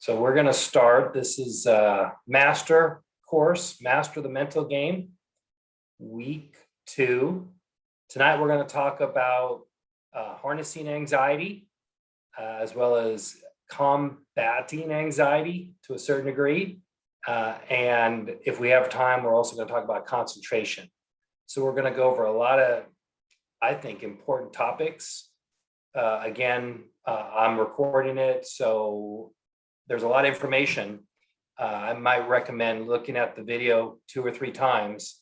So we're going to start. This is a master course, Master the Mental Game, week 2. Tonight we're going to talk about harnessing anxiety, as well as combating anxiety to a certain degree. And if we have time, we're also going to talk about concentration. So we're going to go over a lot of, I think, important topics. I'm recording it, so there's a lot of information. I might recommend looking at the video 2 or 3 times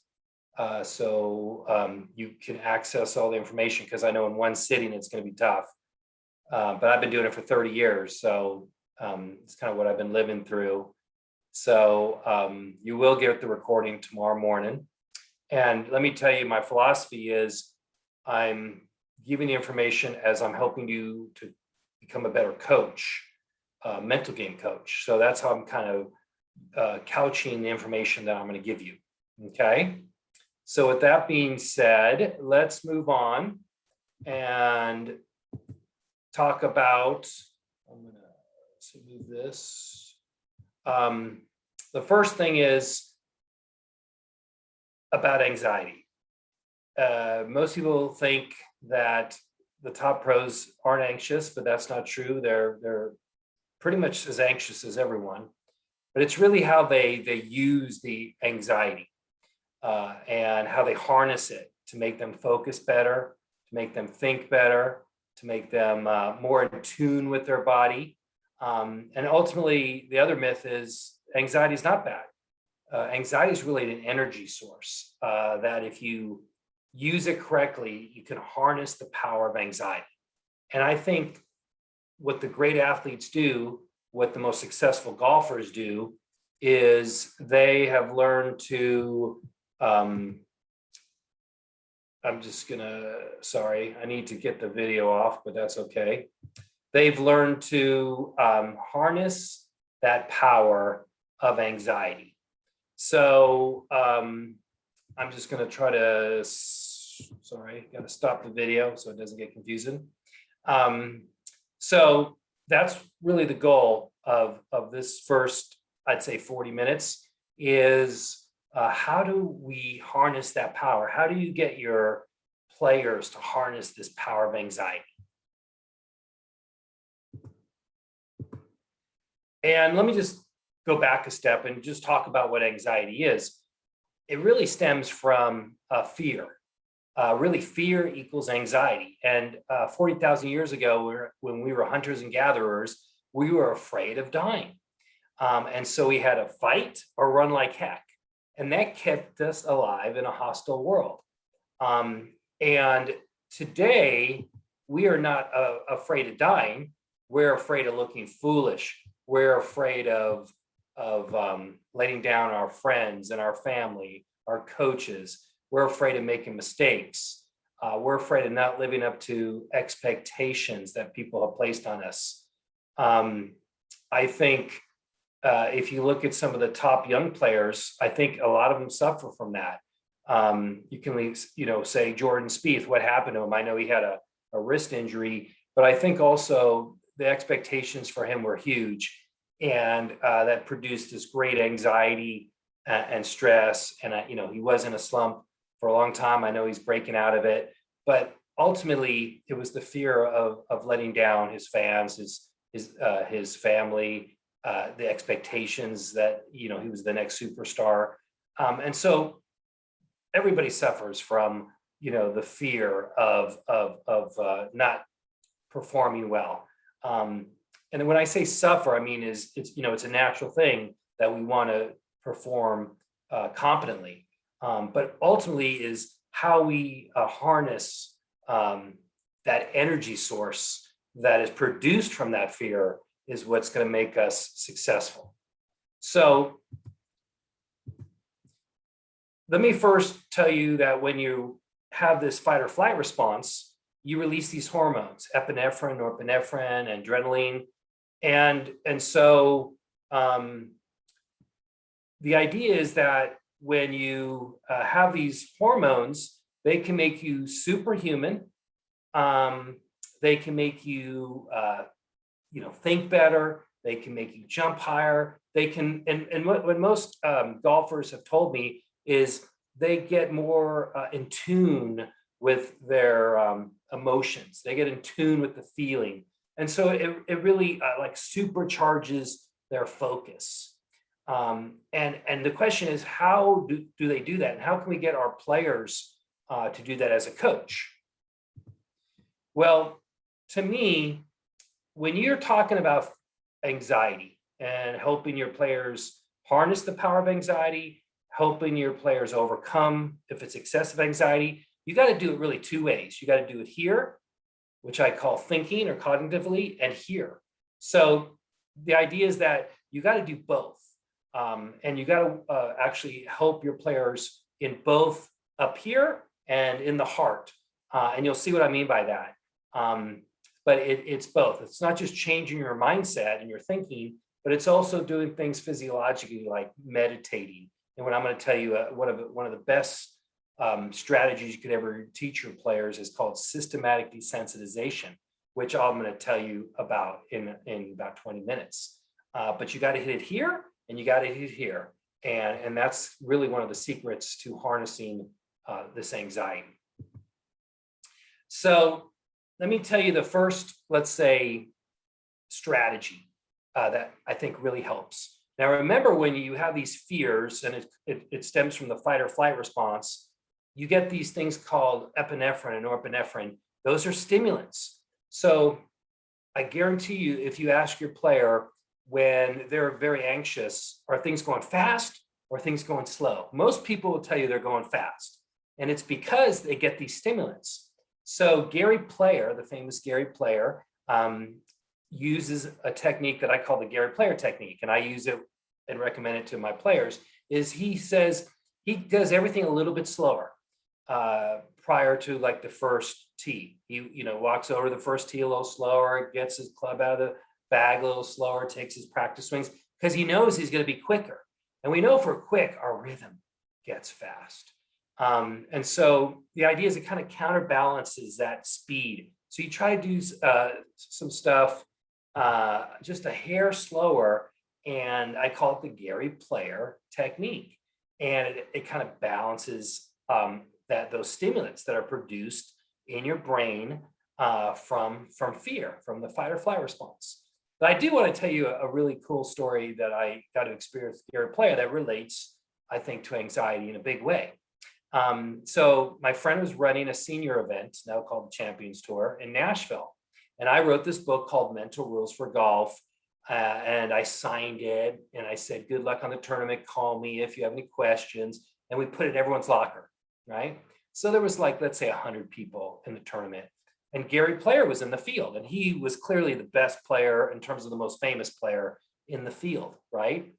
so you can access all the information, because I know in one sitting it's going to be tough. But I've been doing it for 30 years, so it's kind of what I've been living through. So you will get the recording tomorrow morning. And let me tell you, my philosophy is I'm giving the information as I'm helping you to become a better coach, mental game coach. So that's how I'm kind of couching the information that I'm going to give you. Okay. So with that being said, let's move on and talk about, I'm going to move this. The first thing is about anxiety. Most people think that the top pros aren't anxious, but that's not true. They're pretty much as anxious as everyone, but it's really how they use the anxiety and how they harness it to make them focus better, to make them think better, to make them more in tune with their body. And ultimately, the other myth is anxiety is not bad. Anxiety is really an energy source that if you use it correctly, you can harness the power of anxiety. And I think what the great athletes do, what the most successful golfers do, is they have learned to, I need to get the video off, but that's okay. They've learned to harness that power of anxiety. So I'm just going to try to, got to stop the video so it doesn't get confusing. So that's really the goal of this first, I'd say 40 minutes, is how do we harness that power? How do you get your players to harness this power of anxiety? And let me just go back a step and just talk about what anxiety is. It really stems from fear. Really, fear equals anxiety. And 40,000 years ago, when we were hunters and gatherers, we were afraid of dying. And so we had to fight or run like heck. And that kept us alive in a hostile world. And today, we are not afraid of dying. We're afraid of looking foolish. We're afraid of letting down our friends and our family, our coaches. We're afraid of making mistakes. We're afraid of not living up to expectations that people have placed on us. I think if you look at some of the top young players, I think a lot of them suffer from that. You can, say Jordan Spieth, what happened to him? I know he had a wrist injury, but I think also the expectations for him were huge. And that produced this great anxiety and stress. And, he was in a slump for a long time. I know he's breaking out of it. But ultimately, it was the fear of letting down his fans, his family, the expectations that, he was the next superstar. And so everybody suffers from, the fear of not performing well. And when I say suffer, I mean it's a natural thing that we want to perform competently, but ultimately is how we harness that energy source that is produced from that fear is what's going to make us successful. So let me first tell you that when you have this fight or flight response, you release these hormones, epinephrine, norepinephrine, adrenaline. And so the idea is that when you have these hormones, they can make you superhuman. They can make you think better. They can make you jump higher. They can, and what most golfers have told me is they get more in tune with their emotions. They get in tune with the feeling. And so it really like supercharges their focus. And the question is, how do they do that? And how can we get our players to do that as a coach? Well, to me, when you're talking about anxiety and helping your players harness the power of anxiety, helping your players overcome if it's excessive anxiety, you got to do it really two ways. You got to do it here, which I call thinking or cognitively, and here. So the idea is that you got to do both. And you got to actually help your players in both up here and in the heart. And you'll see what I mean by that. But it's both. It's not just changing your mindset and your thinking, but it's also doing things physiologically like meditating. And what I'm going to tell you, one of the best strategies you could ever teach your players is called systematic desensitization, which I'm going to tell you about in about 20 minutes. But you got to hit it here and you got to hit it here. And that's really one of the secrets to harnessing this anxiety. So let me tell you the first, let's say, strategy that I think really helps. Now, remember, when you have these fears, and it stems from the fight or flight response, you get these things called epinephrine and norepinephrine. Those are stimulants. So I guarantee you, if you ask your player when they're very anxious, are things going fast or things going slow? Most people will tell you they're going fast. And it's because they get these stimulants. So Gary Player, the famous Gary Player, uses a technique that I call the Gary Player technique, and I use it and recommend it to my players. Is he says he does everything a little bit slower prior to like the first tee. He walks over the first tee a little slower, gets his club out of the bag a little slower, takes his practice swings because he knows he's going to be quicker. And we know if we're quick, our rhythm gets fast. And so the idea is it kind of counterbalances that speed. So you try to do some stuff just a hair slower, and I call it the Gary Player technique. And it kind of balances those stimulants that are produced in your brain from fear, from the fight or flight response. But I do want to tell you a really cool story that I got to experience with Gary Player that relates, I think, to anxiety in a big way. So my friend was running a senior event, now called the Champions Tour, in Nashville. And I wrote this book called Mental Rules for Golf. And I signed it and I said, good luck on the tournament. Call me if you have any questions. And we put it in everyone's locker, right? So there was like, let's say 100 people in the tournament. And Gary Player was in the field. And he was clearly the best player in terms of the most famous player in the field, right?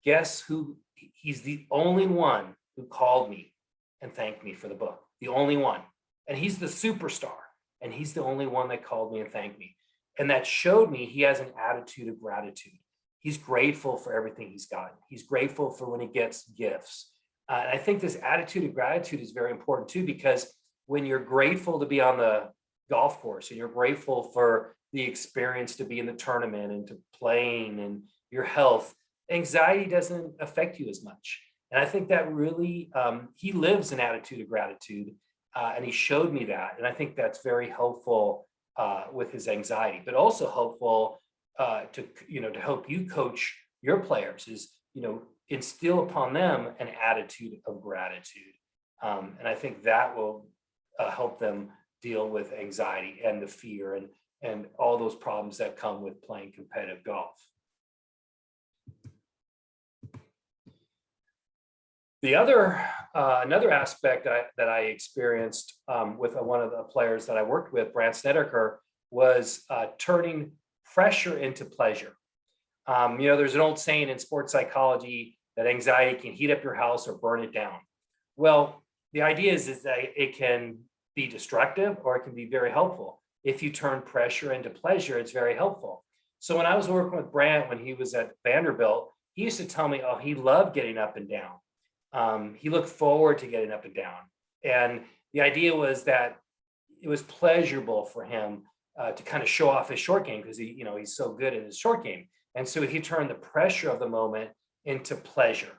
Guess who? He's the only one who called me and thanked me for the book. The only one. And he's the superstar. And he's the only one that called me and thanked me. And that showed me he has an attitude of gratitude. He's grateful for everything he's gotten. He's grateful for when he gets gifts. And I think this attitude of gratitude is very important too, because when you're grateful to be on the golf course and you're grateful for the experience to be in the tournament and to playing and your health, anxiety doesn't affect you as much. And I think that really, he lives an attitude of gratitude, and he showed me that. And I think that's very helpful with his anxiety, but also helpful to help you coach your players is, instill upon them an attitude of gratitude. And I think that will help them deal with anxiety and the fear and all those problems that come with playing competitive golf. The other, another aspect that I experienced with one of the players that I worked with, Brandt Snedeker, was turning pressure into pleasure. There's an old saying in sports psychology that anxiety can heat up your house or burn it down. Well, the idea is that it can be destructive or it can be very helpful. If you turn pressure into pleasure, it's very helpful. So when I was working with Brandt when he was at Vanderbilt, he used to tell me, oh, he loved getting up and down. He looked forward to getting up and down. And the idea was that it was pleasurable for him to kind of show off his short game because he's so good at his short game. And so he turned the pressure of the moment into pleasure.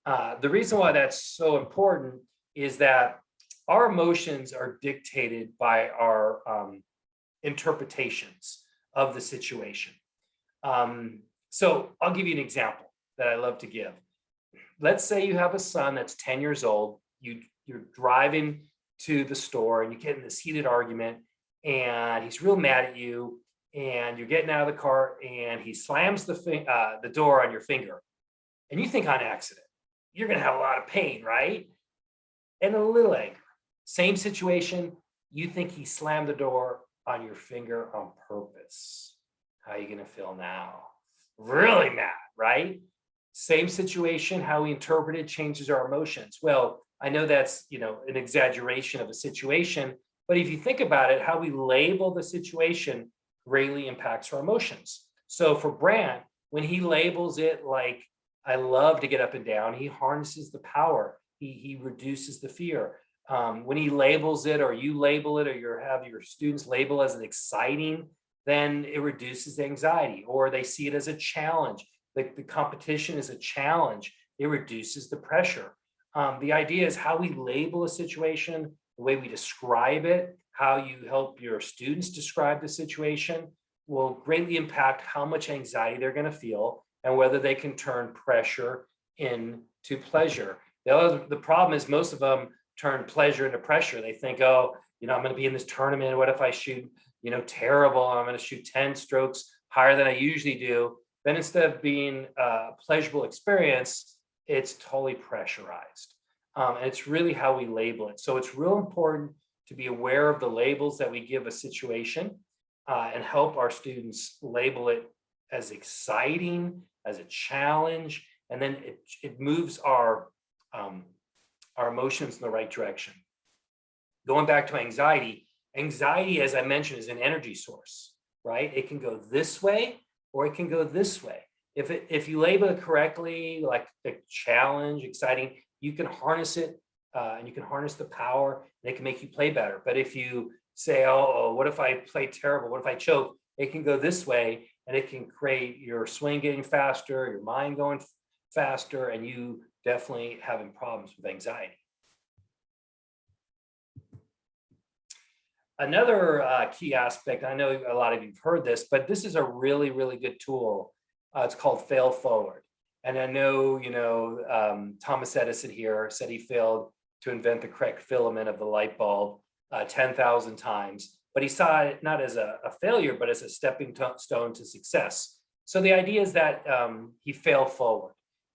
The reason why that's so important is that our emotions are dictated by our interpretations of the situation. So I'll give you an example that I love to give. Let's say you have a son that's 10 years old. You're driving to the store and you get in this heated argument and he's real mad at you, and you're getting out of the car and he slams the door on your finger, and you think on accident. You're going to have a lot of pain, right? And a little anger. Same situation. You think he slammed the door on your finger on purpose. How are you going to feel now? Really mad, right? Same situation. How we interpret it changes our emotions. Well, I know that's, an exaggeration of a situation, but if you think about it, how we label the situation greatly impacts our emotions. So for Brant, when he labels it like, I love to get up and down, he harnesses the power. He reduces the fear. When he labels it, or you label it, or you have your students label as an exciting, then it reduces the anxiety, or they see it as a challenge. The competition is a challenge. It reduces the pressure. The idea is how we label a situation, the way we describe it, how you help your students describe the situation will greatly impact how much anxiety they're going to feel and whether they can turn pressure into pleasure. The problem is most of them turn pleasure into pressure. They think, oh, I'm going to be in this tournament. What if I shoot, terrible? I'm going to shoot 10 strokes higher than I usually do. Then instead of being a pleasurable experience, it's totally pressurized. And it's really how we label it. So it's real important to be aware of the labels that we give a situation and help our students label it as exciting, as a challenge, and then it moves our emotions in the right direction. Going back to anxiety, as I mentioned, is an energy source, right? It can go this way or it can go this way. If you label it correctly, like a challenge, exciting, you can harness it and you can harness the power, and it can make you play better. But if you say, oh, what if I play terrible? What if I choke? It can go this way, and it can create your swing getting faster, your mind going faster, and you definitely having problems with anxiety. Another key aspect, I know a lot of you've heard this, but this is a really, really good tool. It's called Fail Forward. And I know, Thomas Edison here said he failed to invent the correct filament of the light bulb 10,000 times, but he saw it not as a failure, but as a stepping stone to success. So the idea is that he failed forward.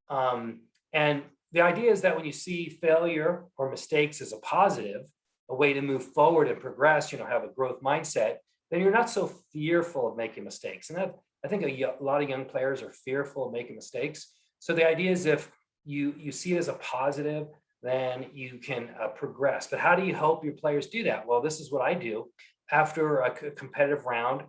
And the idea is that when you see failure or mistakes as a positive, a way to move forward and progress, have a growth mindset, then you're not so fearful of making mistakes. And I think a lot of young players are fearful of making mistakes. So the idea is if you see it as a positive, then you can progress. But how do you help your players do that? Well, this is what I do. After a competitive round,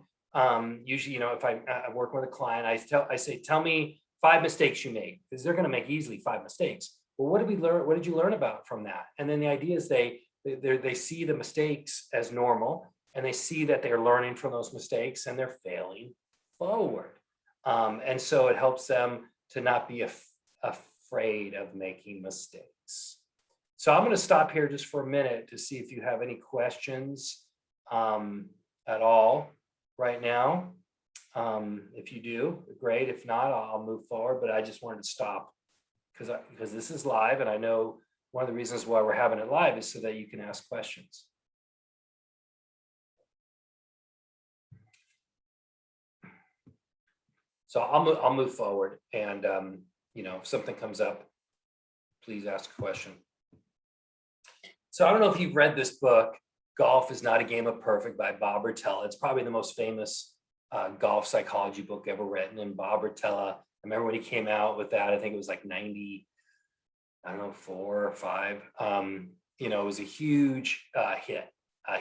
usually, if I'm working with a client, I say, tell me 5 mistakes you made, because they're going to make easily 5 mistakes. Well, what did we learn? What did you learn about from that? And then the idea is they see the mistakes as normal, and they see that they're learning from those mistakes and they're failing forward. And so it helps them to not be afraid of making mistakes. So I'm going to stop here just for a minute to see if you have any questions at all right now. If you do, great. If not, I'll move forward, but I just wanted to stop because this is live, and I know one of the reasons why we're having it live is so that you can ask questions. So I'll move forward, and if something comes up, please ask a question. So I don't know if you've read this book, Golf is Not a Game of Perfect by Bob Rotella. It's probably the most famous golf psychology book ever written. And Bob Rotella, I remember when he came out with that, I think it was like 90, 4 or 5. It was a huge hit,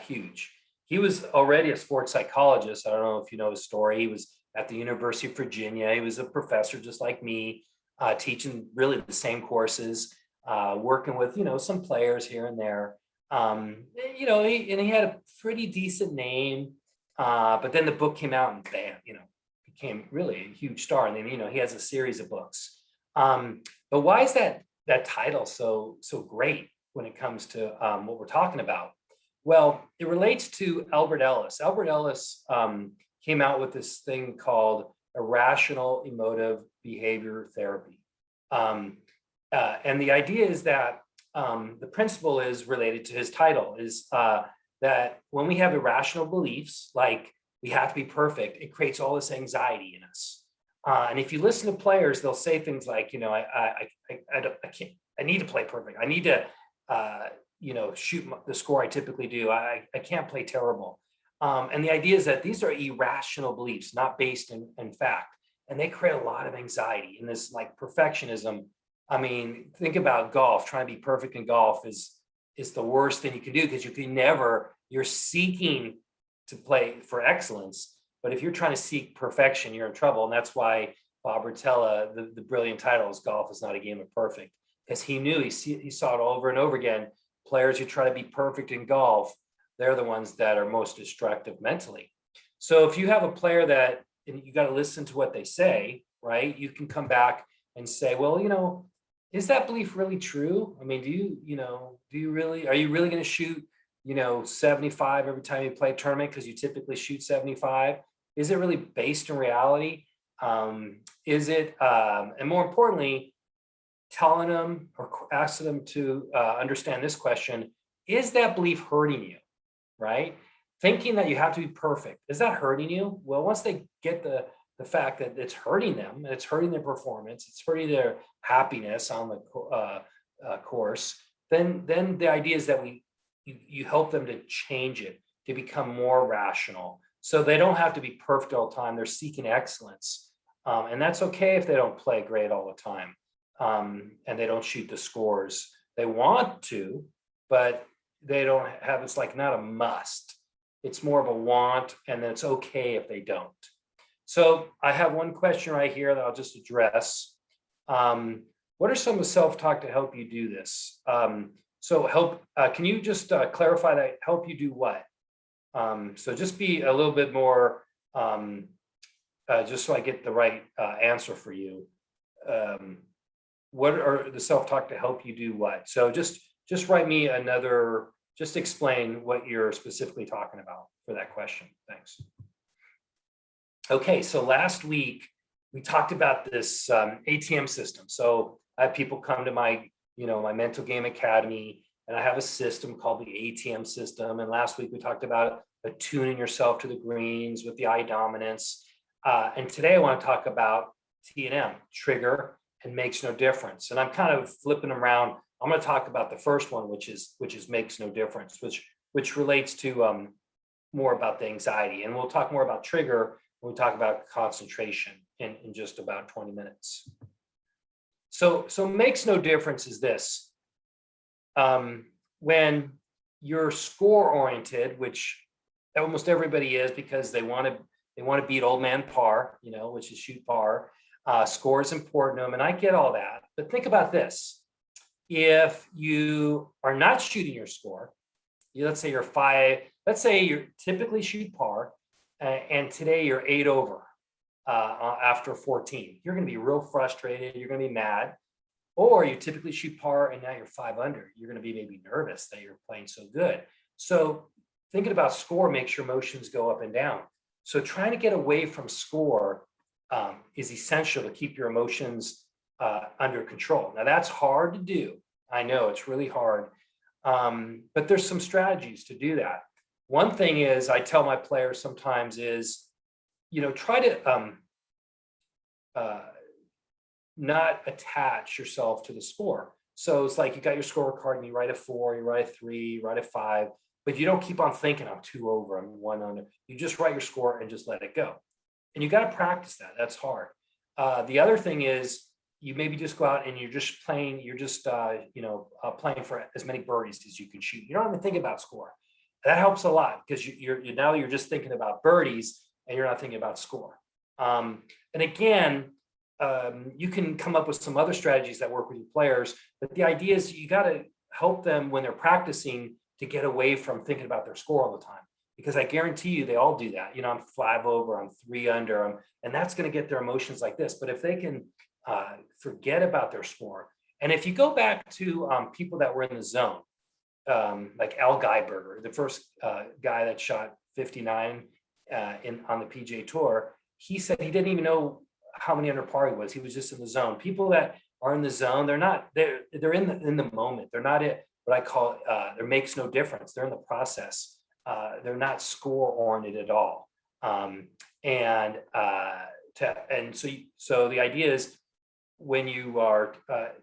huge. He was already a sports psychologist. I don't know if you know his story. He was at the University of Virginia. He was a professor just like me, teaching really the same courses, working with, some players here and there. He had a pretty decent name. But then the book came out and bam, became really a huge star. And then, he has a series of books. But why is that title so great when it comes to what we're talking about? Well, it relates to Albert Ellis. Albert Ellis came out with this thing called irrational emotive behavior therapy. And the idea is that the principle is related to his title, is that when we have irrational beliefs, like we have to be perfect, it creates all this anxiety in us. And if you listen to players, they'll say things like, I can't, I need to play perfect. I need to, shoot the score I typically do. I can't play terrible. And the idea is that these are irrational beliefs, not based in fact, and they create a lot of anxiety. And this like perfectionism. I mean, think about golf. Trying to be perfect in golf is the worst thing you can do, because you're seeking to play for excellence. But if you're trying to seek perfection, you're in trouble. And that's why Bob Rotella, the brilliant title is Golf is Not a Game of Perfect, because he knew, he saw it over and over again. Players who try to be perfect in golf, they're the ones that are most destructive mentally. So if you have a player that, and you got to listen to what they say, right? You can come back and say, well, is that belief really true? I mean, are you really going to shoot, 75 every time you play a tournament because you typically shoot 75? Is it really based in reality? Is it, and more importantly, telling them or asking them to understand this question, is that belief hurting you, right? Thinking that you have to be perfect, is that hurting you? Well, once they get the fact that it's hurting them, it's hurting their performance, it's hurting their happiness on the course, then the idea is that you help them to change it, to become more rational. So they don't have to be perfect all the time. They're seeking excellence. And that's okay if they don't play great all the time. And they don't shoot the scores they want to, but they don't have, it's like not a must. It's more of a want, and then it's okay if they don't. So I have one question right here that I'll just address. What are some of the self-talk to help you do this? Can you just clarify that? Help you do what? So just be a little bit more, just so I get the right answer for you. What are the self-talk to help you do what? So just write me another, just explain what you're specifically talking about for that question. Thanks. Okay, so last week we talked about this ATM system. So I have people come to my Mental Game Academy, and I have a system called the ATM system. And last week we talked about attuning yourself to the greens with the eye dominance. And today I want to talk about T&M, trigger and makes no difference. And I'm kind of flipping around. I'm going to talk about the first one, which is makes no difference, which relates to more about the anxiety. And we'll talk more about trigger when we talk about concentration in just about 20 minutes. So makes no difference is this. When you're score oriented, which almost everybody is, because they want to beat old man par, which is shoot par. Score is important to them, and I get all that. But think about this. If you are not shooting your score, let's say you're 5, let's say you typically shoot par, and today you're 8 over after 14. You're going to be real frustrated. You're going to be mad. Or you typically shoot par and now you're 5 under. You're going to be maybe nervous that you're playing so good. So thinking about score makes your emotions go up and down. So trying to get away from score is essential to keep your emotions under control. Now that's hard to do. I know it's really hard, but there's some strategies to do that. One thing is I tell my players sometimes is, try to not attach yourself to the score. So it's like you got your scorecard and you write a 4, you write a 3, you write a 5, but you don't keep on thinking I'm 2 over, I'm 1 under. You just write your score and just let it go. And you got to practice that. That's hard. The other thing is you maybe just go out and you're just playing, playing for as many birdies as you can shoot. You don't even think about score. That helps a lot because you're just thinking about birdies and you're not thinking about score. And again, you can come up with some other strategies that work with your players, but the idea is you got to help them when they're practicing to get away from thinking about their score all the time. because I guarantee you they all do that. I'm 5 over, I'm 3 under, and that's going to get their emotions like this. But if they can forget about their score, and if you go back to people that were in the zone, like Al Geiberger, the first guy that shot 59 on the PGA Tour, he said he didn't even know how many under par he was. He was just in the zone. People that are in the zone, they're in the moment. They're not what I call there makes no difference. They're in the process. They're not score oriented at all. So the idea is, when you are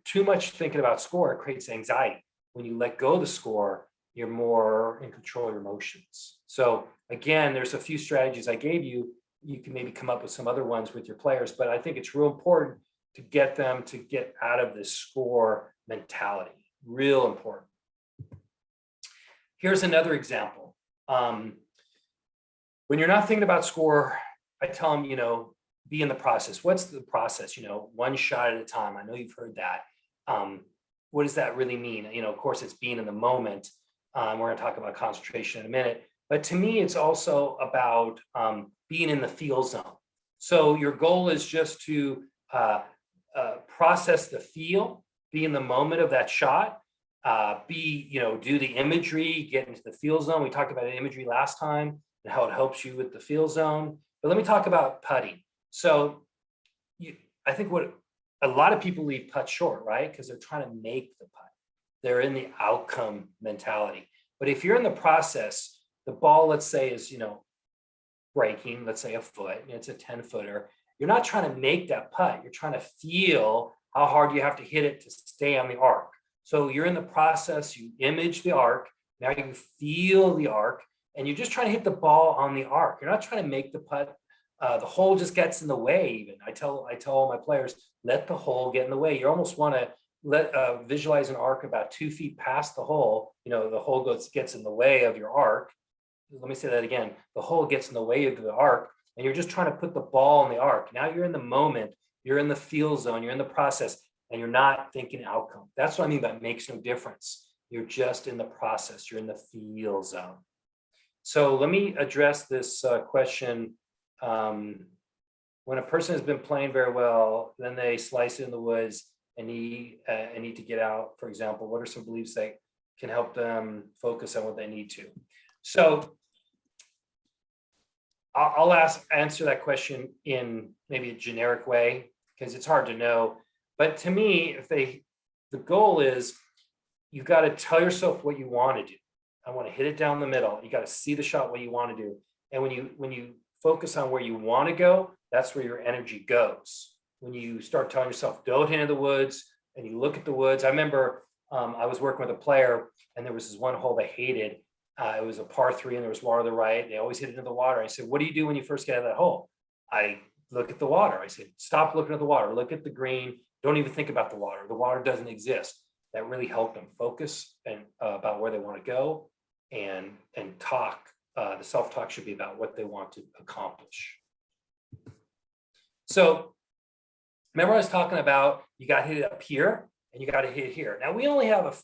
too much thinking about score, it creates anxiety. When you let go of the score, you're more in control of your emotions. So again, there's a few strategies I gave you. You can maybe come up with some other ones with your players, but I think it's real important to get them to get out of this score mentality. Real important. Here's another example. When you're not thinking about score, I tell them, be in the process. What's the process? One shot at a time. I know you've heard that. What does that really mean? Of course, it's being in the moment. We're going to talk about concentration in a minute. But to me, it's also about being in the feel zone. So your goal is just to process the feel, be in the moment of that shot, do the imagery, get into the feel zone. We talked about imagery last time and how it helps you with the feel zone. But let me talk about putting. So I think what a lot of people leave putt short, right? Because they're trying to make the putt. They're in the outcome mentality. But if you're in the process, the ball, let's say, is, breaking, let's say a foot, it's a 10-footer. You're not trying to make that putt. You're trying to feel how hard you have to hit it to stay on the arc. So you're in the process, you image the arc, now you feel the arc, and you're just trying to hit the ball on the arc. You're not trying to make the putt. The hole just gets in the way. Even I tell all my players, let the hole get in the way. You almost want to visualize an arc about 2 feet past the hole. The hole gets in the way of your arc. Let me say that again. The hole gets in the way of the arc, and you're just trying to put the ball in the arc. Now you're in the moment. You're in the feel zone. You're in the process, and you're not thinking outcome. That's what I mean by makes no difference. You're just in the process. You're in the feel zone. So let me address this question. When a person has been playing very well, then they slice it in the woods and need to get out, for example, what are some beliefs that can help them focus on what they need to? So I'll answer that question in maybe a generic way, because it's hard to know. But to me, the goal is, you've got to tell yourself what you want to do. I want to hit it down the middle. You got to see the shot, what you want to do. And when you focus on where you want to go, that's where your energy goes. When you start telling yourself, don't hit in the woods, and you look at the woods. I remember I was working with a player, and there was this one hole they hated. It was a par 3, and there was water to the right. They always hit it into the water. I said, what do you do when you first get out of that hole? I look at the water. I said, stop looking at the water. Look at the green. Don't even think about the water. The water doesn't exist. That really helped them focus and about where they want to go, and talk. The self-talk should be about what they want to accomplish. So remember, I was talking about you got to hit it up here and you got to hit it here. Now we only have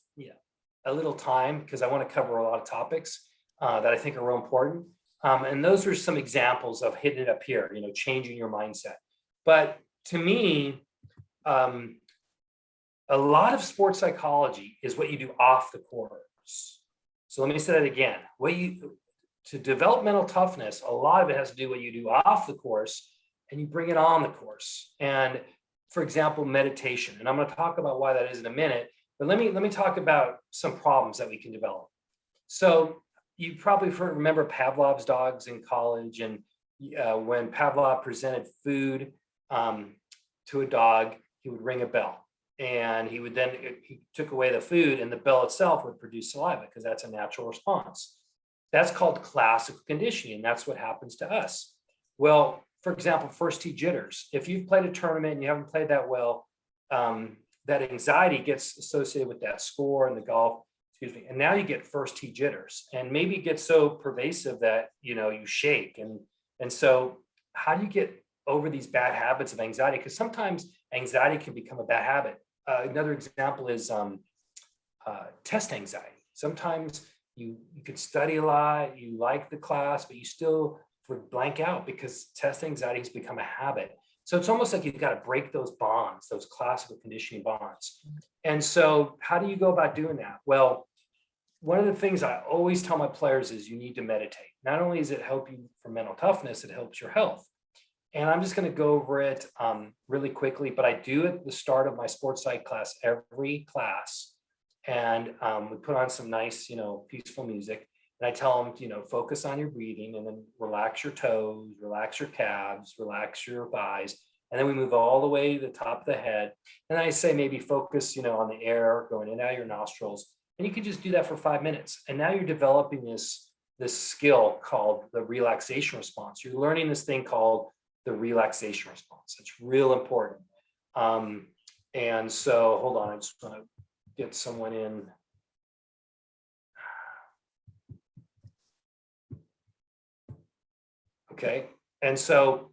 a little time, because I want to cover a lot of topics that I think are real important. And those are some examples of hitting it up here, changing your mindset. But to me, a lot of sports psychology is what you do off the course. So let me say that again. To develop mental toughness, a lot of it has to do what you do off the course, and you bring it on the course. And for example, meditation. And I'm going to talk about why that is in a minute. But let me talk about some problems that we can develop. So you probably remember Pavlov's dogs in college, and when Pavlov presented food to a dog, he would ring a bell, and he took away the food, and the bell itself would produce saliva, because that's a natural response. That's called classical conditioning, and that's what happens to us. Well, for example, first tee jitters. If you've played a tournament and you haven't played that well, that anxiety gets associated with that score in the golf, and now you get first tee jitters, and maybe it gets so pervasive that you shake. And so how do you get over these bad habits of anxiety? Because sometimes anxiety can become a bad habit. Another example is test anxiety. Sometimes you could study a lot, you like the class, but you still would blank out because test anxiety has become a habit. So it's almost like you've got to break those bonds, those classical conditioning bonds. And so how do you go about doing that? Well, one of the things I always tell my players is you need to meditate. Not only does it help you for mental toughness, it helps your health. And I'm just going to go over it really quickly, but I do at the start of my sports psych class, every class. And we put on some nice, peaceful music. And I tell them, focus on your breathing and then relax your toes, relax your calves, relax your thighs. And then we move all the way to the top of the head. And I say maybe focus, on the air going in and out of your nostrils. And you can just do that for 5 minutes. And now you're developing this skill called the relaxation response. You're learning this thing called the relaxation response. It's real important. And so hold on, I just want to get someone in. Okay, and so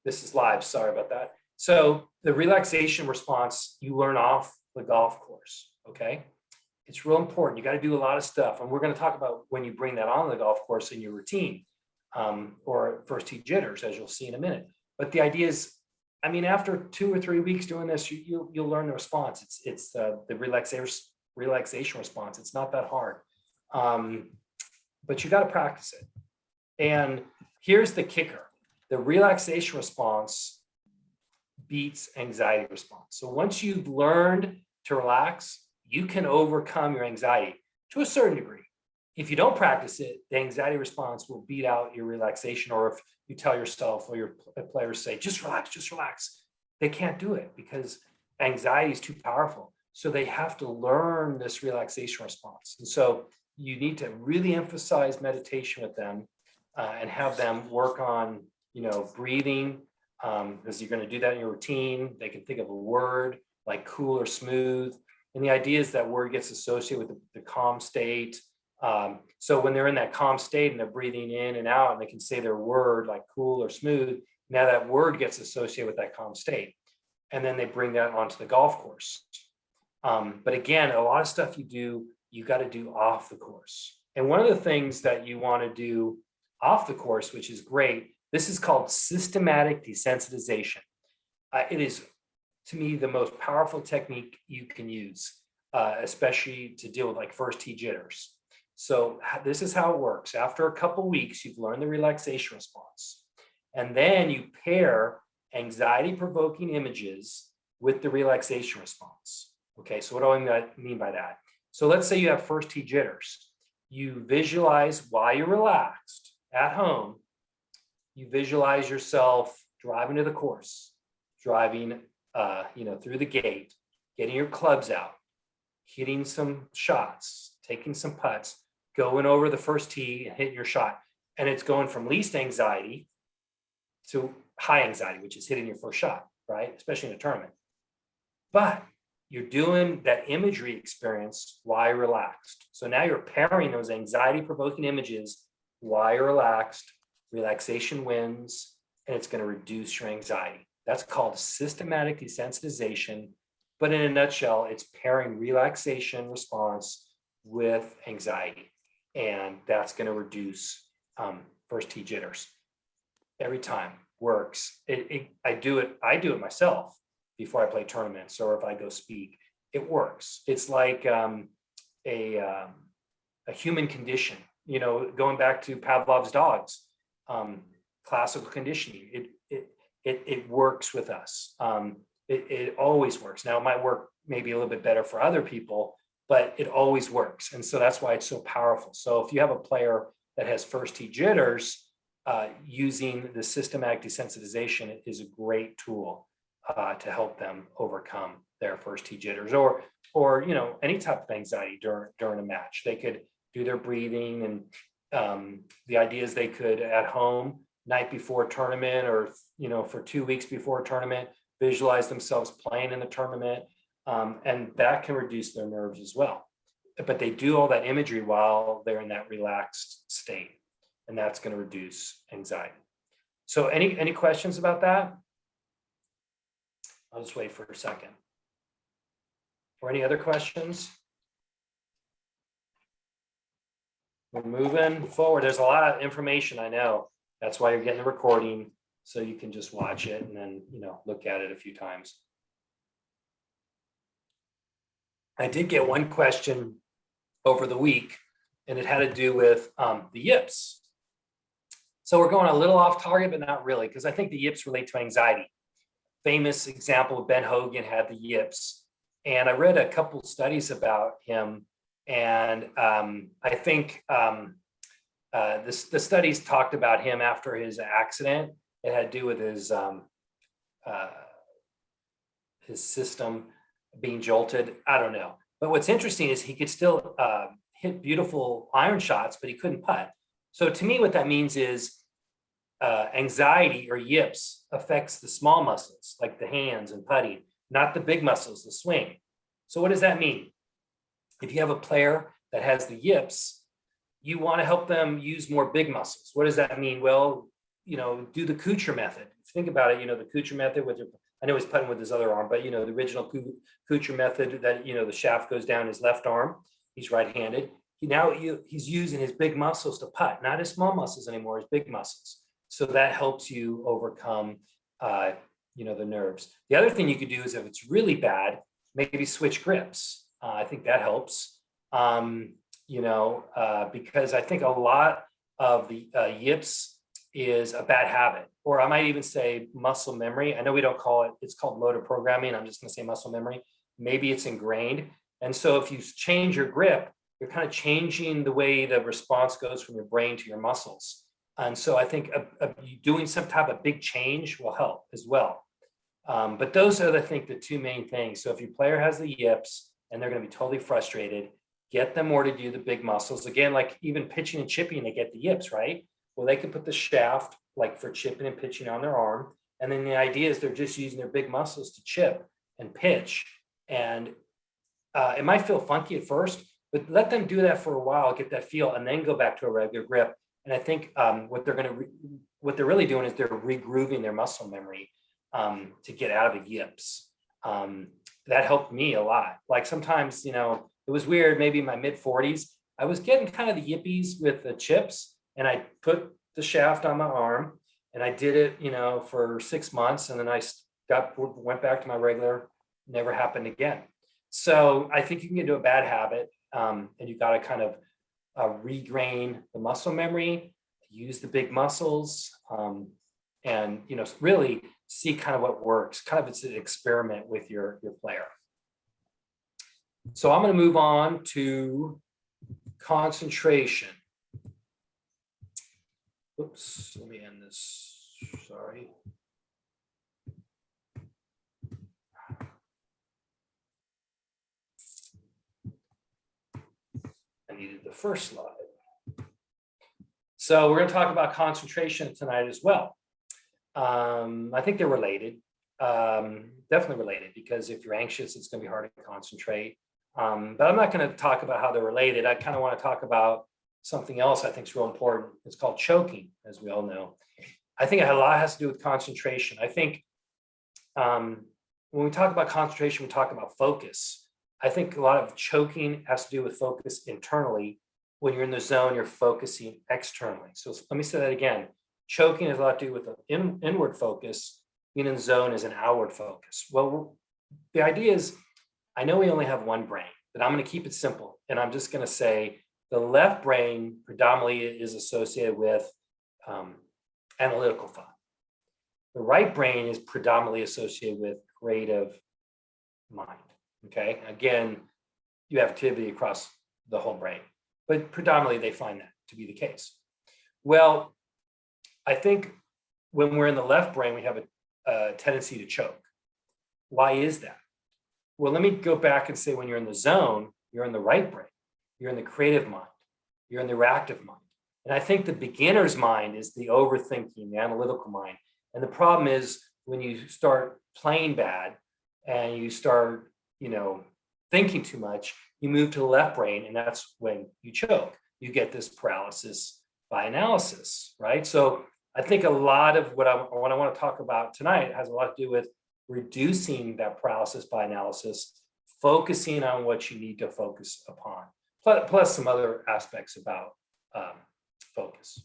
this is live, sorry about that. So the relaxation response you learn off the golf course, okay? It's real important. You got to do a lot of stuff. And we're going to talk about when you bring that on the golf course in your routine or first tee jitters, as you'll see in a minute. But the idea is, after 2 or 3 weeks doing this, you'll learn the response. It's the relaxation response. It's not that hard, but you got to practice it. And here's the kicker. The relaxation response beats anxiety response. So once you've learned to relax, you can overcome your anxiety to a certain degree. If you don't practice it, the anxiety response will beat out your relaxation. Or if you tell yourself or your players say, just relax, they can't do it because anxiety is too powerful. So they have to learn this relaxation response. And so you need to really emphasize meditation with them and have them work on, breathing, because you're going to do that in your routine. They can think of a word like cool or smooth. And the idea is that word gets associated with the calm state. So when they're in that calm state and they're breathing in and out and they can say their word like cool or smooth, now that word gets associated with that calm state. And then they bring that onto the golf course. But again, a lot of stuff you got to do off the course. And one of the things that you want to do off the course, which is great, this is called systematic desensitization. It is, to me, the most powerful technique you can use, especially to deal with like first tee jitters. So this is how it works. After a couple of weeks, you've learned the relaxation response. And then you pair anxiety-provoking images with the relaxation response. Okay, so what do I mean by that? So let's say you have first tee jitters. You visualize while you're relaxed at home, you visualize yourself driving to the course, driving through the gate, getting your clubs out, hitting some shots, taking some putts, going over the first tee and hitting your shot. And it's going from least anxiety to high anxiety, which is hitting your first shot, right? Especially in a tournament. But you're doing that imagery experience while you're relaxed. So now you're pairing those anxiety-provoking images while you're relaxed. Relaxation wins, and it's going to reduce your anxiety. That's called systematic desensitization. But in a nutshell, it's pairing relaxation response with anxiety. And that's going to reduce first tee jitters. Every time works. I do it myself before I play tournaments or if I go speak. It works. It's like a human condition. Going back to Pavlov's dogs, classical conditioning. It works with us. It always works. Now it might work maybe a little bit better for other people, but it always works. And so that's why it's so powerful. So if you have a player that has first tee jitters, using the systematic desensitization is a great tool to help them overcome their first tee jitters or any type of anxiety during a match. They could do their breathing, and the idea is they could at home night before a tournament or for 2 weeks before a tournament visualize themselves playing in the tournament, and that can reduce their nerves as well. But they do all that imagery while they're in that relaxed state, and that's going to reduce anxiety. So any questions about that? I'll just wait for a second. Or any other questions? we're moving forward. There's a lot of information, I know. That's why you're getting the recording, so you can just watch it and then, look at it a few times. I did get one question over the week, and it had to do with the yips. So we're going a little off target, but not really, because I think the yips relate to anxiety. Famous example of Ben Hogan had the yips. And I read a couple studies about him. And I think the studies talked about him after his accident. It had to do with his system being jolted. I don't know. But what's interesting is he could still hit beautiful iron shots, but he couldn't putt. So to me, what that means is anxiety or yips affects the small muscles, like the hands and putting, not the big muscles, the swing. So what does that mean? If you have a player that has the yips, you want to help them use more big muscles. What does that mean? Well, do the Kuchar method. Think about it, the Kuchar method I know he's putting with his other arm, but the original Kuchar method that, the shaft goes down his left arm. He's right-handed. He's using his big muscles to putt, not his small muscles anymore, his big muscles. So that helps you overcome, the nerves. The other thing you could do is if it's really bad, maybe switch grips. I think that helps, because I think a lot of the yips is a bad habit, or I might even say muscle memory. I know we don't call it, it's called motor programming. I'm just going to say muscle memory. Maybe it's ingrained. And so if you change your grip, you're kind of changing the way the response goes from your brain to your muscles. And so I think doing some type of big change will help as well. But those are, I think, the two main things. So if your player has the yips and they're going to be totally frustrated, get them more to do the big muscles. Again, like even pitching and chipping, they get the yips, right? Well, they can put the shaft like for chipping and pitching on their arm. And then the idea is they're just using their big muscles to chip and pitch. And it might feel funky at first, but let them do that for a while, get that feel, and then go back to a regular grip. And I think what they're really doing is they're regrooving their muscle memory to get out of the yips. That helped me a lot. Like sometimes, it was weird, maybe in my mid 40s, I was getting kind of the yippies with the chips, and I put the shaft on my arm and I did it, for 6 months. And then I went back to my regular, never happened again. So I think you can get into a bad habit, and you got to kind of regrain the muscle memory, use the big muscles, and really see kind of what works. Kind of it's an experiment with your player. So I'm going to move on to concentration. Oops, let me end this. Sorry. I needed the first slide. So we're going to talk about concentration tonight as well. I think they're related, definitely related, because if you're anxious, it's going to be hard to concentrate. But I'm not going to talk about how they're related. I kind of want to talk about something else I think is real important. It's called choking, as we all know. I think a lot has to do with concentration. I think when we talk about concentration, we talk about focus. I think a lot of choking has to do with focus internally. When you're in the zone, you're focusing externally. So let me say that again. Choking has a lot to do with the inward focus. Being in the zone is an outward focus. Well, the idea is, I know we only have one brain, but I'm going to keep it simple. And I'm just going to say the left brain predominantly is associated with analytical thought. The right brain is predominantly associated with creative mind. Okay. Again, you have activity across the whole brain, but predominantly they find that to be the case. Well, I think when we're in the left brain, we have a tendency to choke. Why is that? Well, let me go back and say when you're in the zone, you're in the right brain. You're in the creative mind. You're in the reactive mind. And I think the beginner's mind is the overthinking, the analytical mind. And the problem is when you start playing bad and you start, thinking too much, you move to the left brain, and that's when you choke. You get this paralysis by analysis, right? So I think a lot of what I want to talk about tonight has a lot to do with reducing that paralysis by analysis, focusing on what you need to focus upon, plus some other aspects about focus.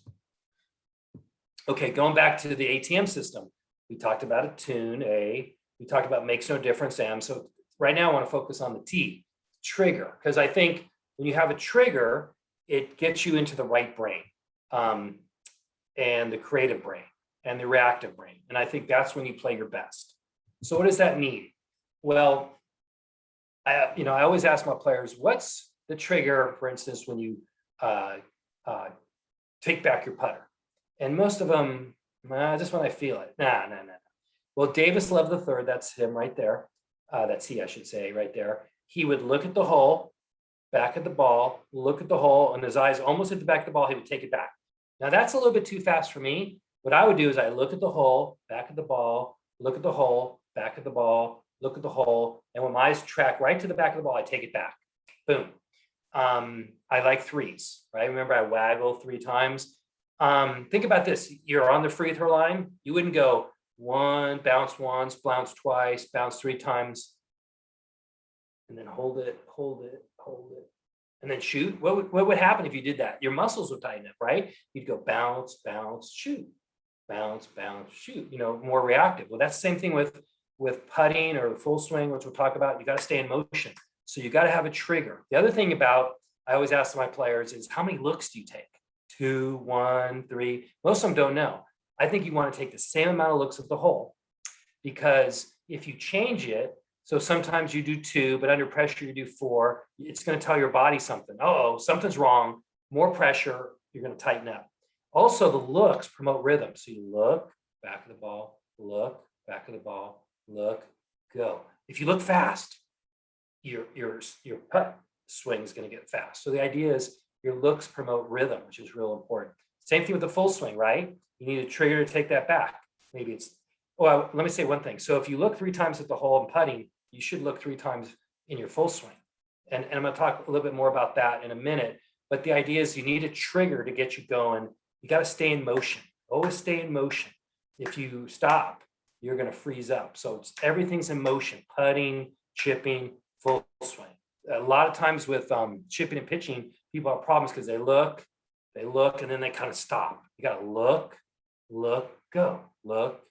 Okay, going back to the ATM system, we talked about a tune, A, we talked about makes no difference, M. So right now I want to focus on the T, trigger, because I think when you have a trigger, it gets you into the right brain, and the creative brain and the reactive brain. And I think that's when you play your best. So what does that mean? Well, I always ask my players, what's the trigger, for instance, when you take back your putter? And most of them, just when I feel it. Nah. Well, Davis Love III, that's him right there. That's he, I should say, right there. He would look at the hole, back at the ball, look at the hole, and his eyes almost hit the back of the ball, he would take it back. Now that's a little bit too fast for me. What I would do is I look at the hole, back at the ball, look at the hole, back at the ball, look at the hole, and when my eyes track right to the back of the ball, I take it back. Boom. I like threes, right? Remember, I waggle 3 times. Think about this. You're on the free throw line. You wouldn't go bounce once, bounce twice, bounce 3 times, and then hold it, and then shoot. What would happen if you did that? Your muscles would tighten up, right? You'd go bounce, bounce, shoot, bounce, bounce, shoot. More reactive. Well, that's the same thing with putting or full swing, which we'll talk about. You got to stay in motion. So you got to have a trigger. The other thing I always ask my players is, how many looks do you take? 2, 1, 3. Most of them don't know. I think you want to take the same amount of looks at the hole, because if you change it, so sometimes you do 2, but under pressure you do 4, it's going to tell your body something. Oh, something's wrong. More pressure, you're going to tighten up. Also, the looks promote rhythm. So you look, back of the ball, look, back of the ball, look, go. If you look fast, your putt swing is going to get fast. So the idea is your looks promote rhythm, which is real important. Same thing with the full swing, right? You need a trigger to take that back. Maybe it's, let me say one thing. So if you look 3 times at the hole and putting, you should look 3 times in your full swing. And I'm going to talk a little bit more about that in a minute. But the idea is you need a trigger to get you going. You got to stay in motion. Always stay in motion. If you stop, you're going to freeze up. So everything's in motion: putting, chipping, full swing. A lot of times with chipping and pitching, people have problems because they look, and then they kind of stop. You got to look, go, look,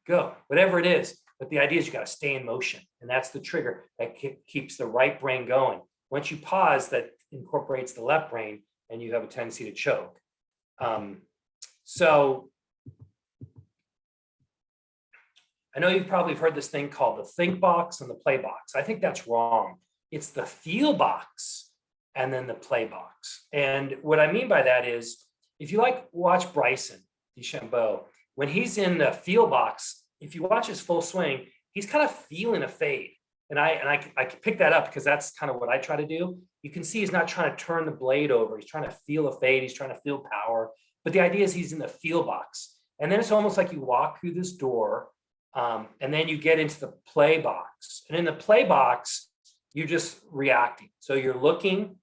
go. Whatever it is. But the idea is you got to stay in motion. And that's the trigger that keeps the right brain going. Once you pause, that incorporates the left brain, and you have a tendency to choke. So I know you've probably heard this thing called the think box and the play box. I think that's wrong. It's the feel box and then the play box. And what I mean by that is, if you watch Bryson DeChambeau, when he's in the feel box, if you watch his full swing, he's kind of feeling a fade. And I pick that up because that's kind of what I try to do. You can see he's not trying to turn the blade over. He's trying to feel a fade. He's trying to feel power. But the idea is he's in the feel box. And then it's almost like you walk through this door, and then you get into the play box. And in the play box, you're just reacting. So you're looking,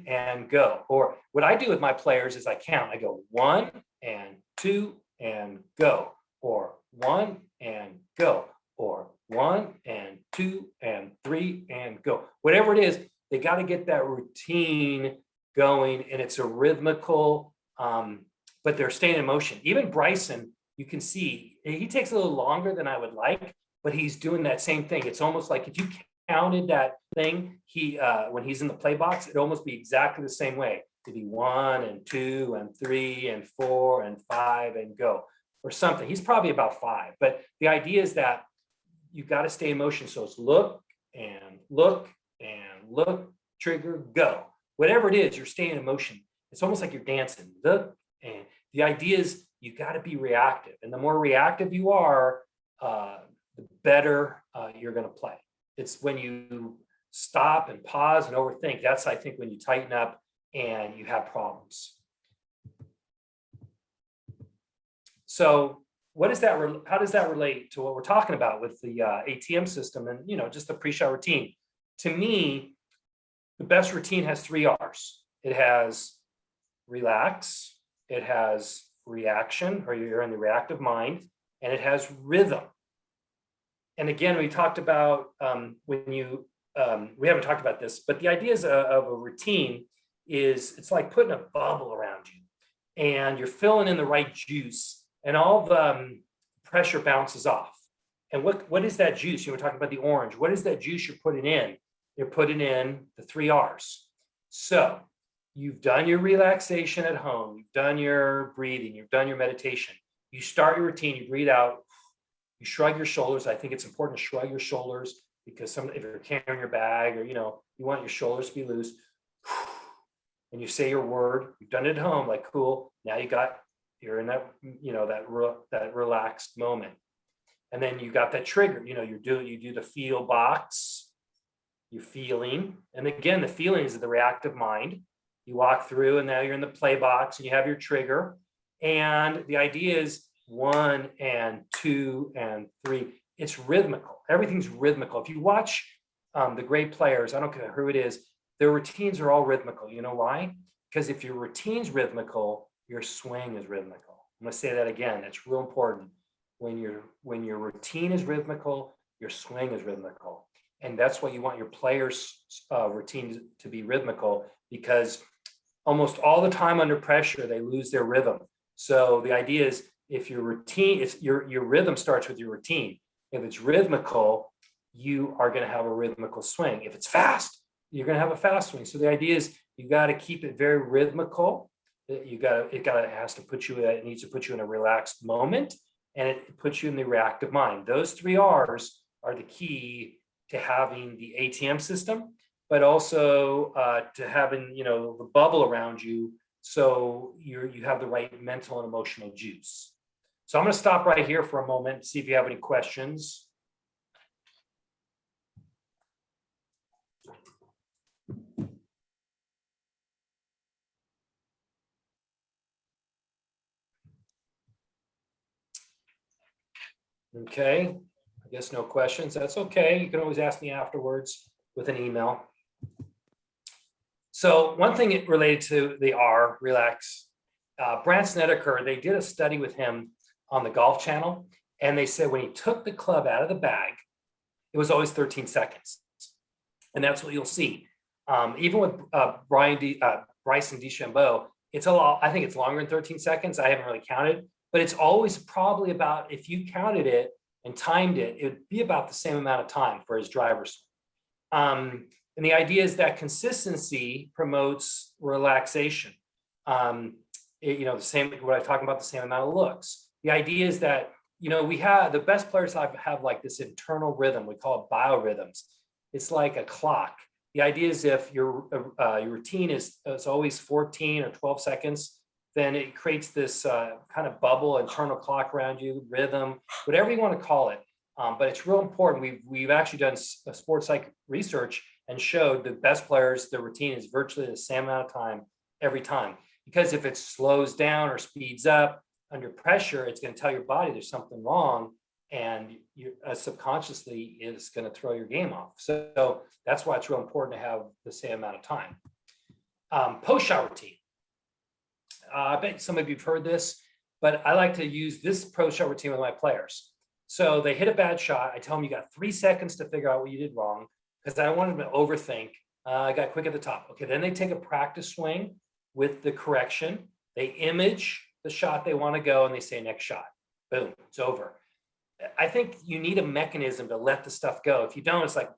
and go. Or what I do with my players is I count. I go 1 and 2 and go. Or 1 and go. Or 1 and 2 and 3 and go. Whatever it is, they got to get that routine going, and it's a rhythmical, but they're staying in motion. Even Bryson, you can see he takes a little longer than I would like, but he's doing that same thing. It's almost like if you counted that thing, when he's in the play box, it'd almost be exactly the same way. It'd be 1 and 2 and 3 and 4 and 5 and go, or something. He's probably about 5, but the idea is that you got to stay in motion. So it's look, trigger, go. Whatever it is, you're staying in motion. It's almost like you're dancing. Look, and the idea is you got to be reactive. And the more reactive you are, the better you're going to play. It's when you stop and pause and overthink. That's, I think, when you tighten up and you have problems. So how does that relate to what we're talking about with the ATM system and, just the pre-shot routine? To me, the best routine has 3 R's. It has relax, it has reaction, or you're in the reactive mind, and it has rhythm. And again, we talked about we haven't talked about this, but the ideas of a routine is it's like putting a bubble around you, and you're filling in the right juice, and all the pressure bounces off. And what is that juice? You were talking about the orange. What is that juice you're putting in? You're putting in the 3 R's. So you've done your relaxation at home, you've done your breathing, you've done your meditation. You start your routine, you breathe out, you shrug your shoulders. I think it's important to shrug your shoulders because if you're carrying your bag or, you want your shoulders to be loose. And you say your word, you've done it at home, like, cool. Now you're in that, that relaxed moment. And then you got that trigger, you do the feel box, you're feeling. And again, the feeling is the reactive mind. You walk through and now you're in the play box and you have your trigger. And the idea is 1 and 2 and 3. It's rhythmical. Everything's rhythmical. If you watch the great players, I don't care who it is, their routines are all rhythmical. You know why? Because if your routine's rhythmical, your swing is rhythmical. I'm going to say that again. That's real important. When your routine is rhythmical, your swing is rhythmical. And that's what you want your players' routine to be rhythmical, because almost all the time under pressure, they lose their rhythm. So the idea is if your routine, your rhythm starts with your routine. If it's rhythmical, you are going to have a rhythmical swing. If it's fast, you're going to have a fast swing. So the idea is you got to keep it very rhythmical. It needs to put you in a relaxed moment, and it puts you in the reactive mind. Those 3 R's are the key to having the ATM system, but also to having, the bubble around you. So you have the right mental and emotional juice. So I'm going to stop right here for a moment, see if you have any questions. Okay, I guess no questions. That's okay. You can always ask me afterwards with an email. So one thing related to the R, relax, Brandt Snedeker, they did a study with him on the Golf Channel, and they said when he took the club out of the bag, it was always 13 seconds. And that's what you'll see. Even with Bryson DeChambeau, it's a lot. I think it's longer than 13 seconds. I haven't really counted, but it's always probably about, if you counted it and timed it, it would be about the same amount of time for his driver's. And the idea is that consistency promotes relaxation. The same, what I'm talking about, the same amount of looks. The idea is that, we have the best players have like this internal rhythm. We call it biorhythms. It's like a clock. The idea is if your routine is always 14 or 12 seconds, then it creates this kind of bubble, internal clock around you, rhythm, whatever you want to call it. But it's real important. We've actually done sports psych research and showed the best players, their routine is virtually the same amount of time every time. Because if it slows down or speeds up under pressure, it's going to tell your body there's something wrong, and you subconsciously is going to throw your game off. So that's why it's real important to have the same amount of time. Post-shot routine. I bet some of you have heard this, but I like to use this post-shot routine with my players. So they hit a bad shot. I tell them you got 3 seconds to figure out what you did wrong, because I don't want them to overthink. I got quick at the top. Okay, then they take a practice swing with the correction. They image the shot they want to go, and they say next shot. Boom, it's over. I think you need a mechanism to let the stuff go. If you don't, it's like,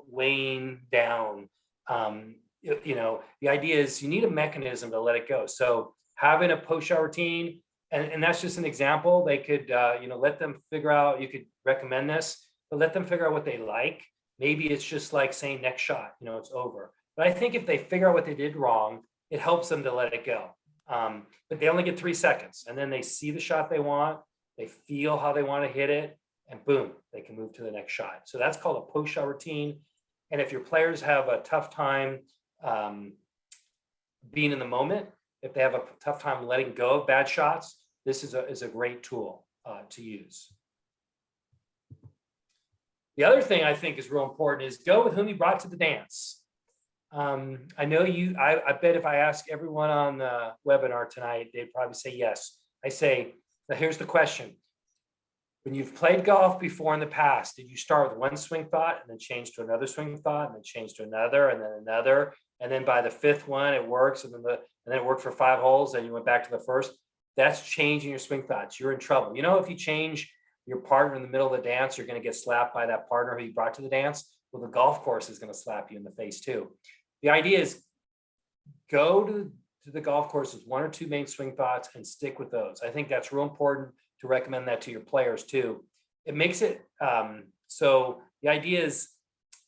weighing down. The idea is you need a mechanism to let it go. So having a post-shot routine, and that's just an example. They could, let them figure out, you could recommend this, but let them figure out what they like. Maybe it's just like saying next shot, it's over. But I think if they figure out what they did wrong, it helps them to let it go. But they only get 3 seconds, and then they see the shot they want, they feel how they want to hit it, and boom, they can move to the next shot. So that's called a post-shot routine. And if your players have a tough time being in the moment, if they have a tough time letting go of bad shots, this is a great tool to use. The other thing I think is real important is go with whom you brought to the dance. I know I bet if I ask everyone on the webinar tonight, they'd probably say yes. I say, now here's the question. When you've played golf before in the past, did you start with one swing thought and then change to another swing thought and then change to another and then another? and then by the fifth one it works, and then it worked for 5 holes, and you went back to the first. That's changing your swing thoughts. You're in trouble. You know, if you change your partner in the middle of the dance, you're going to get slapped by that partner who you brought to the dance. Well, the golf course is going to slap you in the face too. The idea is go to the golf course with 1 or 2 main swing thoughts and stick with those. I think that's real important to recommend that to your players too. It makes it so the idea is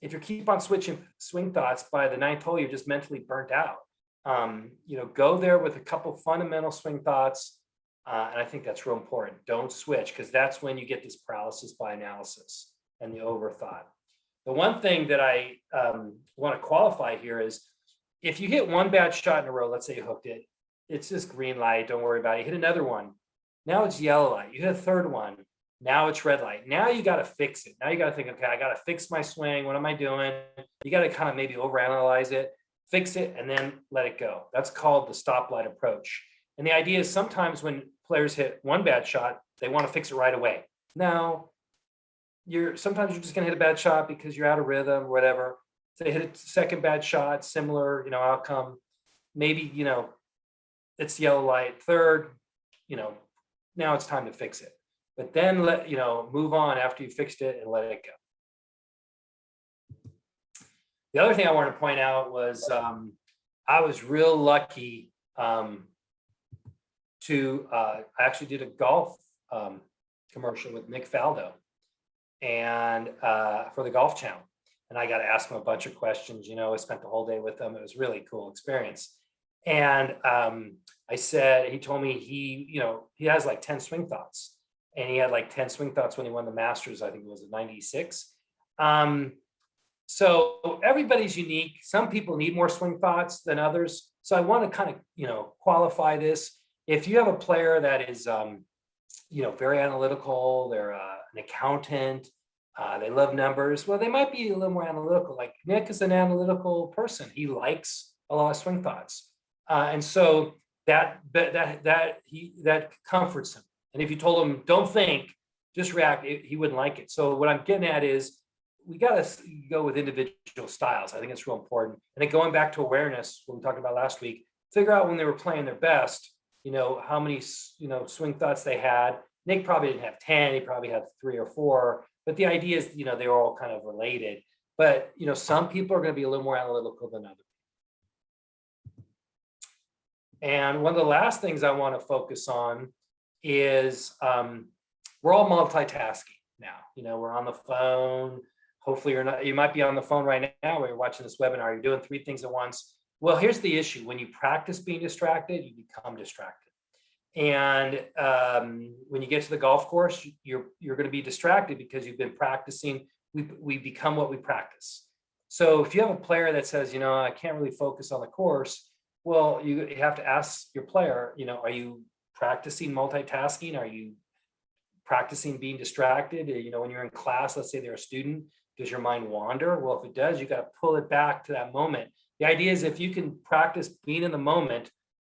if you keep on switching swing thoughts, by the 9th hole, you're just mentally burnt out. Go there with a couple fundamental swing thoughts. And I think that's real important. Don't switch, because that's when you get this paralysis by analysis and the overthought. The one thing that I want to qualify here is if you hit one bad shot in a row, let's say you hooked it, it's just green light, don't worry about it. You hit another one, now it's yellow light. You hit a third one, now it's red light. Now you got to fix it. Now you got to think, okay, I got to fix my swing. What am I doing? You got to kind of maybe overanalyze it, fix it, and then let it go. That's called the stoplight approach. And the idea is sometimes when players hit one bad shot, they want to fix it right away. Now, sometimes you're just going to hit a bad shot because you're out of rhythm or whatever. So they hit a second bad shot, similar, outcome. Maybe, it's yellow light. Third, now it's time to fix it. But then move on after you fixed it and let it go. The other thing I wanted to point out was I was real lucky I actually did a golf commercial with Nick Faldo and for the Golf Channel. And I got to ask him a bunch of questions. I spent the whole day with him. It was a really cool experience. And he told me he has like 10 swing thoughts. And he had like 10 swing thoughts when he won the Masters, I think it was in '96. So everybody's unique. Some people need more swing thoughts than others. So I want to kind of, qualify this. If you have a player that is, very analytical, they're an accountant, they love numbers, well, they might be a little more analytical. Like Nick is an analytical person. He likes a lot of swing thoughts. And so that comforts him. And if you told him, don't think, just react, he wouldn't like it. So what I'm getting at is we got to go with individual styles. I think it's real important. And then going back to awareness, what we talked about last week, figure out when they were playing their best, how many, swing thoughts they had. Nick probably didn't have 10. He probably had 3 or 4. But the idea is, they were all kind of related. But, some people are going to be a little more analytical than others. And one of the last things I want to focus on is we're all multitasking now. We're on the phone. Hopefully you might be on the phone right now where you're watching this webinar. You're doing 3 things at once. Well, here's the issue. When you practice being distracted, you become distracted. And when you get to the golf course, you're going to be distracted because you've been practicing. We become what we practice. So if you have a player that says, I can't really focus on the course, well, you have to ask your player, are you practicing multitasking? Are you practicing being distracted? When you're in class, let's say they're a student, does your mind wander? Well, if it does, you got to pull it back to that moment. The idea is if you can practice being in the moment,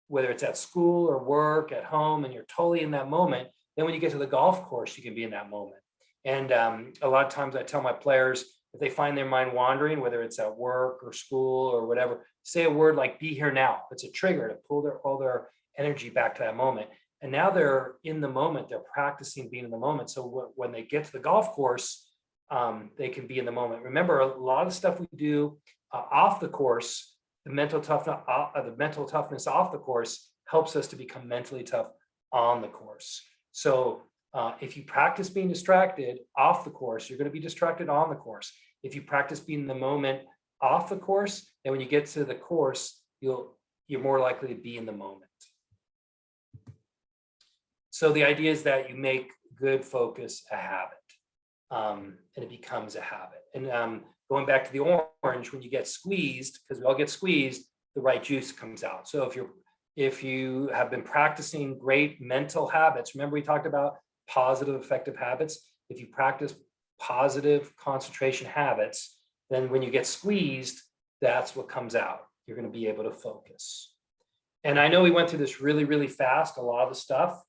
whether it's at school or work, at home, and you're totally in that moment, then when you get to the golf course, you can be in that moment. And a lot of times I tell my players, if they find their mind wandering, whether it's at work or school or whatever, say a word like be here now. It's a trigger to pull their energy back to that moment. And now they're in the moment, they're practicing being in the moment. So when they get to the golf course, they can be in the moment. Remember, a lot of stuff we do off the course, the mental toughness off the course helps us to become mentally tough on the course. So if you practice being distracted off the course, you're going to be distracted on the course. If you practice being in the moment off the course, then when you get to the course, you're more likely to be in the moment. So the idea is that you make good focus a habit, and it becomes a habit. And going back to the orange, when you get squeezed, because we all get squeezed, the right juice comes out. So if you have been practicing great mental habits, remember we talked about positive effective habits. If you practice positive concentration habits, then when you get squeezed, that's what comes out. You're going to be able to focus. And I know we went through this really, really fast, a lot of the stuff.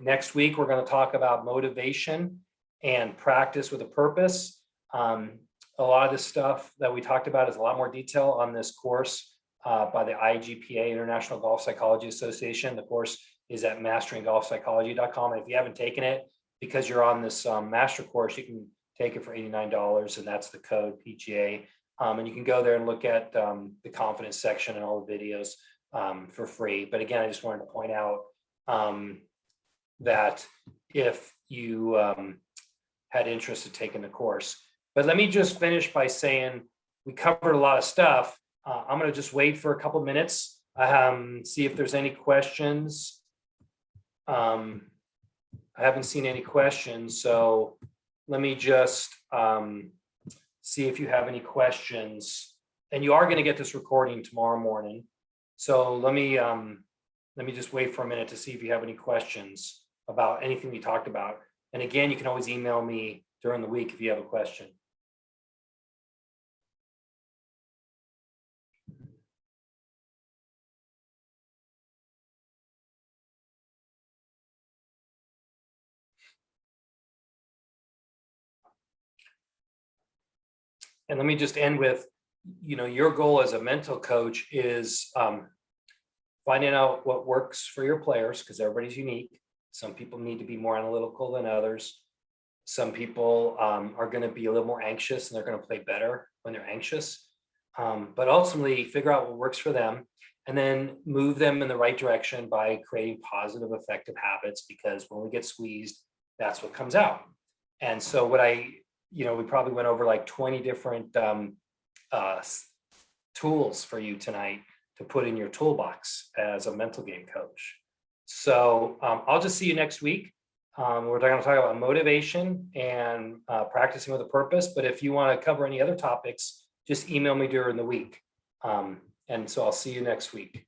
Next week, we're going to talk about motivation and practice with a purpose. a lot of the stuff that we talked about is a lot more detail on this course by the IGPA, International Golf Psychology Association. The course is at masteringgolfpsychology.com. And if you haven't taken it, because you're on this master course, you can take it for $89, and that's the code PGA. And you can go there and look at the confidence section and all the videos for free. But again, I just wanted to point out that if you had interest in taking the course. But let me just finish by saying we covered a lot of stuff. I'm going to just wait for a couple of minutes, see if there's any questions. I haven't seen any questions, so let me just see if you have any questions. And you are going to get this recording tomorrow morning. So let me just wait for a minute to see if you have any questions about anything we talked about. And again, you can always email me during the week if you have a question. And let me just end with, your goal as a mental coach is finding out what works for your players, because everybody's unique. Some people need to be more analytical than others. Some people are going to be a little more anxious, and they're going to play better when they're anxious. But ultimately, figure out what works for them, and then move them in the right direction by creating positive, effective habits, because when we get squeezed, that's what comes out. And so we probably went over like 20 different tools for you tonight to put in your toolbox as a mental game coach. So I'll just see you next week. We're going to talk about motivation and practicing with a purpose. But if you want to cover any other topics, just email me during the week. And so I'll see you next week.